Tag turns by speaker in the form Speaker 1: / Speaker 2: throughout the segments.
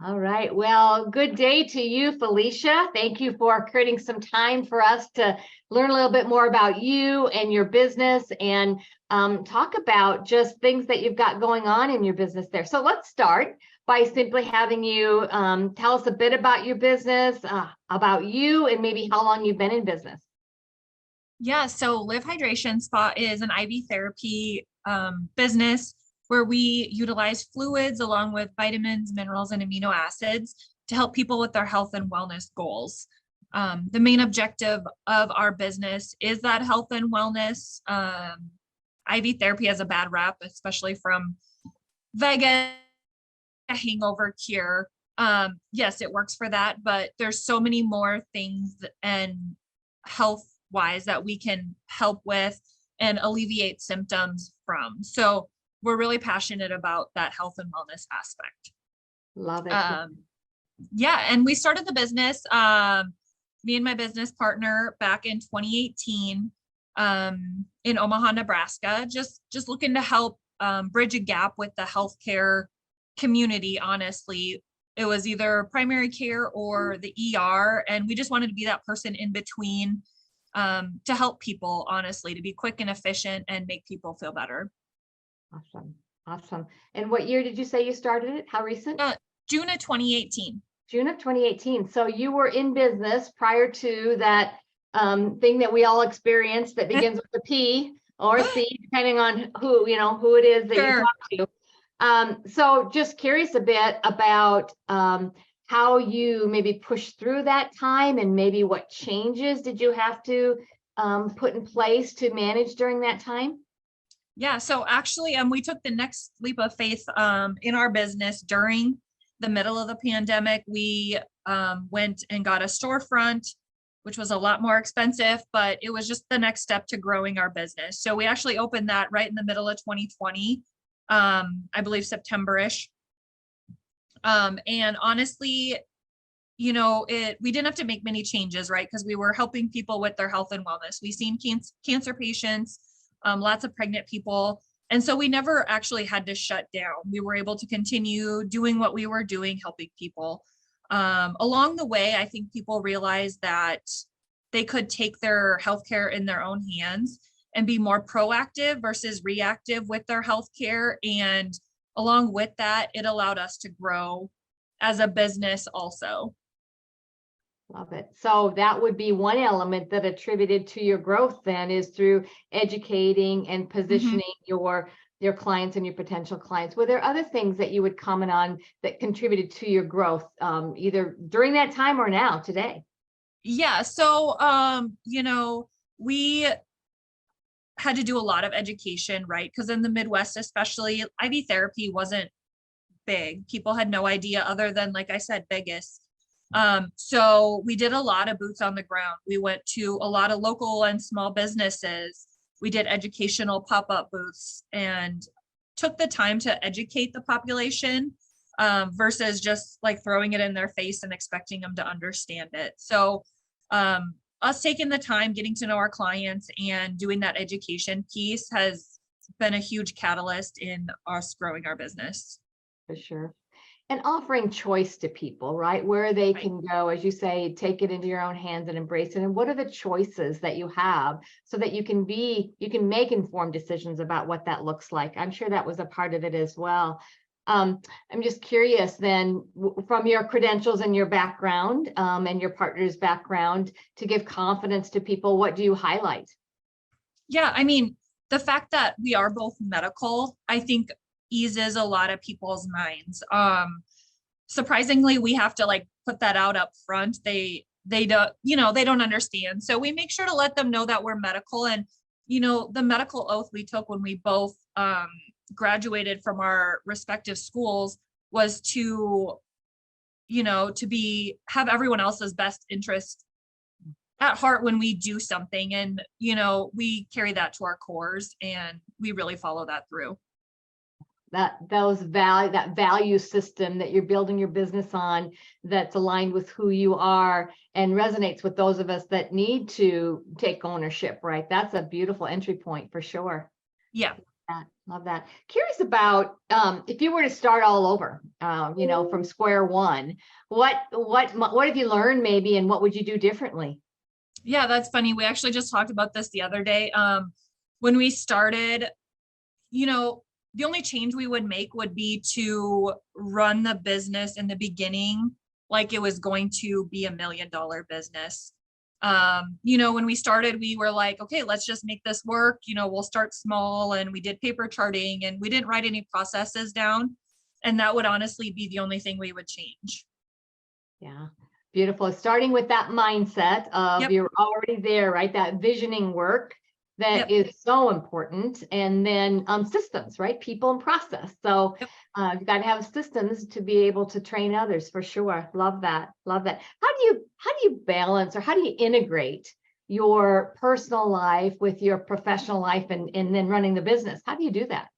Speaker 1: All right. Well, good day to you, Felicia. Thank you for creating some time for us to learn a little bit more about you and your business and talk about just things that you've got going on in your business there. So let's start by simply having you tell us a bit about your business, about you, and maybe how long you've been in business.
Speaker 2: Yeah, so Live Hydration Spa is an IV therapy business where we utilize fluids along with vitamins, minerals, and amino acids to help people with their health and wellness goals. The main objective of our business is that health and wellness. IV therapy has a bad rap, especially from Vegas, hangover cure. Yes, it works for that, but there's so many more things and health wise that we can help with and alleviate symptoms from. So we're really passionate about that health and wellness aspect.
Speaker 1: Love it.
Speaker 2: Yeah, and we started the business, me and my business partner, back in 2018 in Omaha, Nebraska, just looking to help bridge a gap with the healthcare community. Honestly, it was either primary care or the ER, and we just wanted to be that person in between to help people, honestly, to be quick and efficient and make people feel better.
Speaker 1: Awesome. Awesome. And what year did you say you started it? How recent?
Speaker 2: June of 2018.
Speaker 1: June of 2018. So you were in business prior to that thing that we all experience that begins with a P or a C, depending on who it is that
Speaker 2: Sure.
Speaker 1: you talk to. So just curious a bit about how you maybe pushed through that time and maybe what changes did you have to put in place to manage during that time?
Speaker 2: Yeah, so actually, we took the next leap of faith in our business during the middle of the pandemic. We went and got a storefront, which was a lot more expensive, but it was just the next step to growing our business. So we actually opened that right in the middle of 2020, I believe September-ish. And honestly, we didn't have to make many changes, right? Because we were helping people with their health and wellness. We've seen cancer patients, lots of pregnant people. And so we never actually had to shut down. We were able to continue doing what we were doing, helping people. Along the way, I think people realized that they could take their healthcare in their own hands and be more proactive versus reactive with their healthcare. And along with that, it allowed us to grow as a business also.
Speaker 1: Love it. So that would be one element that attributed to your growth then is through educating and positioning your clients and your potential clients. Were there other things that you would comment on that contributed to your growth, either during that time or now today?
Speaker 2: Yeah. So, we had to do a lot of education, right? Because in the Midwest, especially, IV therapy wasn't big. People had no idea other than, like I said, Vegas. So we did a lot of boots on the ground. We went to a lot of local and small businesses. We did educational pop-up booths and took the time to educate the population versus just like throwing it in their face and expecting them to understand it. So us taking the time, getting to know our clients and doing that education piece has been a huge catalyst in us growing our business.
Speaker 1: For sure. And offering choice to people, right? Where they
Speaker 2: Right.
Speaker 1: can go, as you say, take it into your own hands and embrace it. And what are the choices that you have so that you can make informed decisions about what that looks like? I'm sure that was a part of it as well. I'm just curious then, from your credentials and your background and your partner's background, to give confidence to people, what do you highlight?
Speaker 2: Yeah, I mean, the fact that we are both medical, I think eases a lot of people's minds. Surprisingly, we have to like put that out up front. They don't, they don't understand. So we make sure to let them know that we're medical. And, the medical oath we took when we both graduated from our respective schools was to, have everyone else's best interest at heart when we do something. And, we carry that to our cores and we really follow that through.
Speaker 1: That value system that you're building your business on, that's aligned with who you are and resonates with those of us that need to take ownership, right? That's a beautiful entry point for sure.
Speaker 2: Yeah.
Speaker 1: Love that. Curious about if you were to start all over, from square one, what have you learned maybe, and what would you do differently?
Speaker 2: Yeah, that's funny. We actually just talked about this the other day. When we started, you know, the only change we would make would be to run the business in the beginning like it was going to be $1 million business. When we started, we were like, okay, let's just make this work. We'll start small, and we did paper charting, and we didn't write any processes down. And that would honestly be the only thing we would change.
Speaker 1: Yeah, beautiful. Starting with that mindset of
Speaker 2: Yep.
Speaker 1: you're already there, right? That visioning work that
Speaker 2: Yep.
Speaker 1: is so important. And then systems, right? People and process. So
Speaker 2: Yep.
Speaker 1: you've got to have systems to be able to train others for sure. Love that. Love that. How do you balance, or how do you integrate your personal life with your professional life, and then running the business? How do you do that?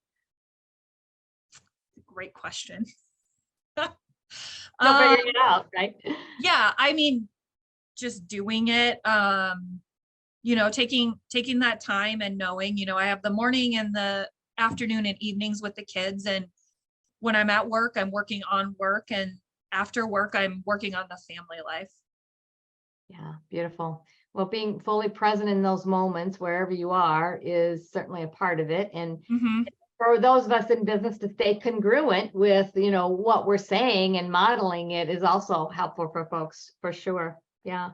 Speaker 2: Great question.
Speaker 1: Still figuring it out, right?
Speaker 2: Yeah, I mean, just doing it, taking that time and knowing, I have the morning and the afternoon and evenings with the kids. And when I'm at work, I'm working on work, and after work, I'm working on the family life.
Speaker 1: Yeah, beautiful. Well, being fully present in those moments wherever you are is certainly a part of it. And
Speaker 2: Mm-hmm.
Speaker 1: for those of us in business to stay congruent with, what we're saying and modeling it is also helpful for folks, for sure. Yeah.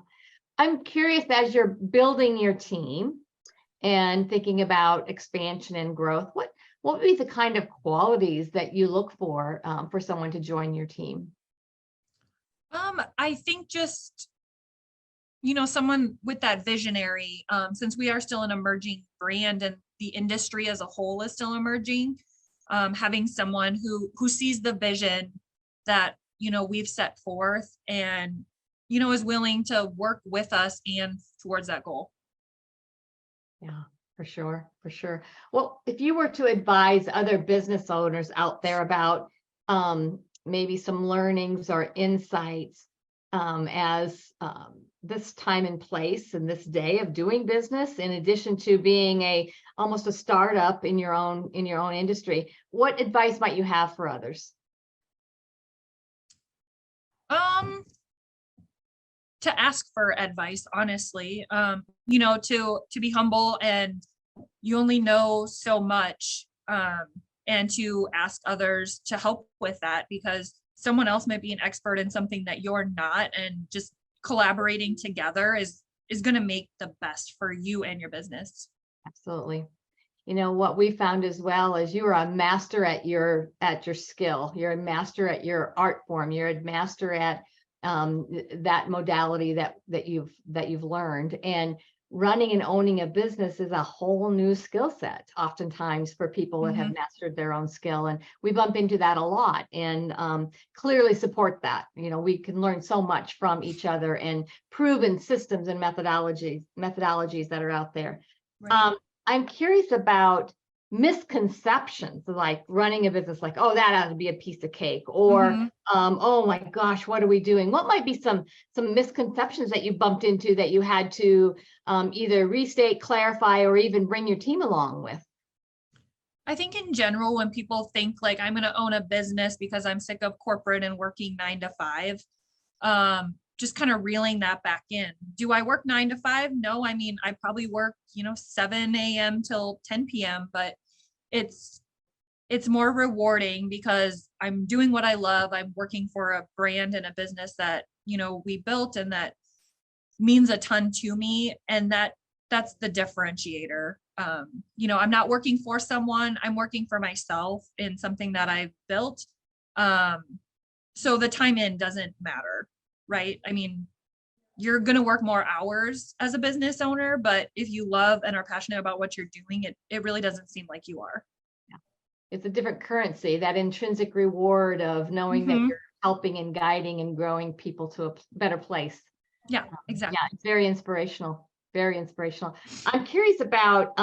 Speaker 1: I'm curious, as you're building your team and thinking about expansion and growth, what would be the kind of qualities that you look for someone to join your team?
Speaker 2: I think just, someone with that visionary, since we are still an emerging brand and the industry as a whole is still emerging, having someone who sees the vision that, we've set forth, and, is willing to work with us and towards that goal.
Speaker 1: Yeah, for sure, for sure. Well, if you were to advise other business owners out there about maybe some learnings or insights as this time and place and this day of doing business, in addition to being almost a startup in your own industry, what advice might you have for others?
Speaker 2: To ask for advice, honestly, to be humble, and you only know so much, and to ask others to help with that, because someone else might be an expert in something that you're not, and just collaborating together is going to make the best for you and your business.
Speaker 1: Absolutely. What we found as well is you are a master at your skill. You're a master at your art form. You're a master at that modality that you've learned. And running and owning a business is a whole new skill set, oftentimes, for people that have
Speaker 2: Mm-hmm.
Speaker 1: mastered their own skill. And we bump into that a lot, and clearly support that. We can learn so much from each other, and proven systems and methodologies that are out there.
Speaker 2: Right.
Speaker 1: I'm curious about misconceptions, like running a business, like, oh, that ought to be a piece of cake, or
Speaker 2: Mm-hmm.
Speaker 1: oh my gosh, what are we doing? What might be some misconceptions that you bumped into that you had to either restate, clarify, or even bring your team along with?
Speaker 2: I think in general, when people think like I'm going to own a business because I'm sick of corporate and working 9 to 5, just kind of reeling that back in. Do I work 9 to 5? No, I mean, I probably work, 7 a.m. till 10 p.m., but it's more rewarding because I'm doing what I love. I'm working for a brand and a business that, we built, and that means a ton to me. And that's the differentiator. I'm not working for someone, I'm working for myself in something that I've built. So the time in doesn't matter, right? I mean, you're going to work more hours as a business owner, but if you love and are passionate about what you're doing, it really doesn't seem like you are.
Speaker 1: Yeah. It's a different currency, that intrinsic reward of knowing that
Speaker 2: Mm-hmm.
Speaker 1: you're helping and guiding and growing people to a better place.
Speaker 2: Yeah,
Speaker 1: Yeah,
Speaker 2: exactly.
Speaker 1: it's very inspirational. Very inspirational. I'm curious about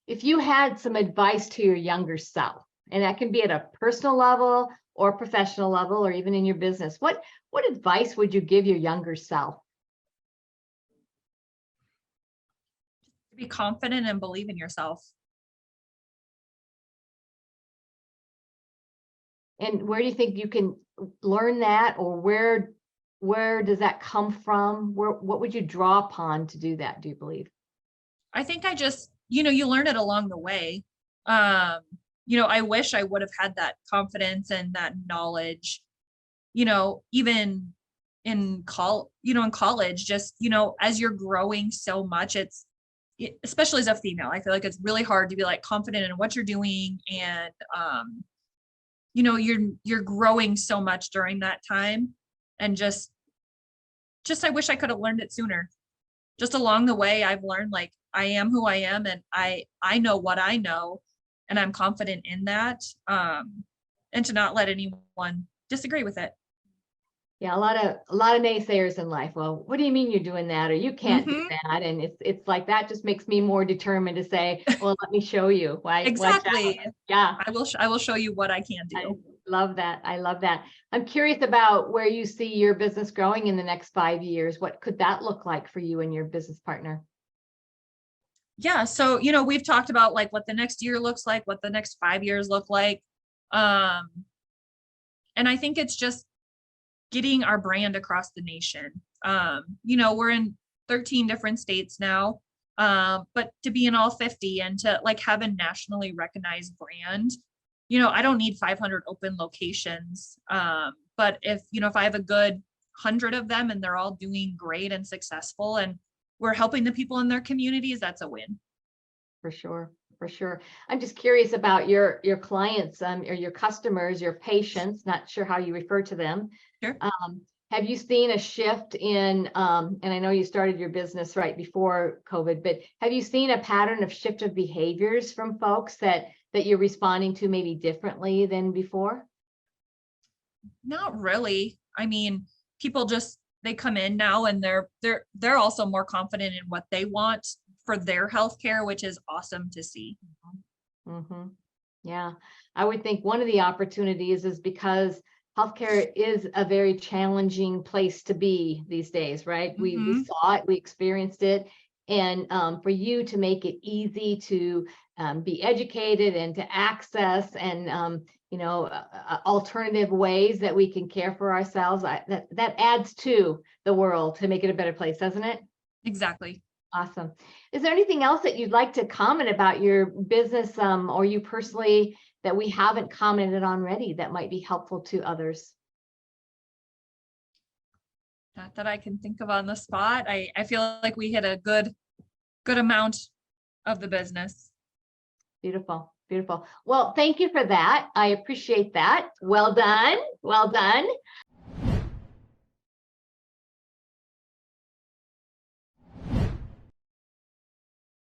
Speaker 1: if you had some advice to your younger self, and that can be at a personal level or professional level, or even in your business. What advice would you give your younger self?
Speaker 2: Be confident and believe in yourself.
Speaker 1: And where do you think you can learn that, or where does that come from? What would you draw upon to do that, do you believe?
Speaker 2: I think I just, you learn it along the way. I wish I would have had that confidence and that knowledge, even in college, just, as you're growing so much, especially as a female, I feel like it's really hard to be like confident in what you're doing. And, you're growing so much during that time. And just, I wish I could have learned it sooner. Just along the way, I've learned like I am who I am, and I know what I know, and I'm confident in that. And to not let anyone disagree with it.
Speaker 1: Yeah, a lot of naysayers in life. Well, what do you mean you're doing that, or you can't do that? And it's like that just makes me more determined to say, well, let me show you. Why?
Speaker 2: Exactly.
Speaker 1: Yeah.
Speaker 2: I will show you what I can do.
Speaker 1: I love that. I love that. I'm curious about where you see your business growing in the next 5 years. What could that look like for you and your business partner?
Speaker 2: Yeah. So, we've talked about like what the next year looks like, what the next 5 years look like. And I think it's just getting our brand across the nation. We're in 13 different states now, but to be in all 50 and to like have a nationally recognized brand, I don't need 500 open locations. But if I have a good 100 of them and they're all doing great and successful and we're helping the people in their communities, that's a win.
Speaker 1: For sure. For sure. I'm just curious about your clients, or your customers, your patients, not sure how you refer to them.
Speaker 2: Sure.
Speaker 1: Have you seen a shift in, and I know you started your business right before COVID, but have you seen a pattern of shift of behaviors from folks that you're responding to maybe differently than before?
Speaker 2: Not really. I mean, people just, they come in now and they're also more confident in what they want for their healthcare, which is awesome to see.
Speaker 1: Mm-hmm. Yeah, I would think one of the opportunities is because healthcare is a very challenging place to be these days, right? We saw it, we experienced it, and for you to make it easy to be educated and to access, and alternative ways that we can care for ourselves, that adds to the world to make it a better place, doesn't it?
Speaker 2: Exactly.
Speaker 1: Awesome. Is there anything else that you'd like to comment about your business, or you personally, that we haven't commented on already that might be helpful to others?
Speaker 2: Not that I can think of on the spot. I feel like we hit a good amount of the business.
Speaker 1: Beautiful. Beautiful. Well, thank you for that. I appreciate that. Well done. Well done.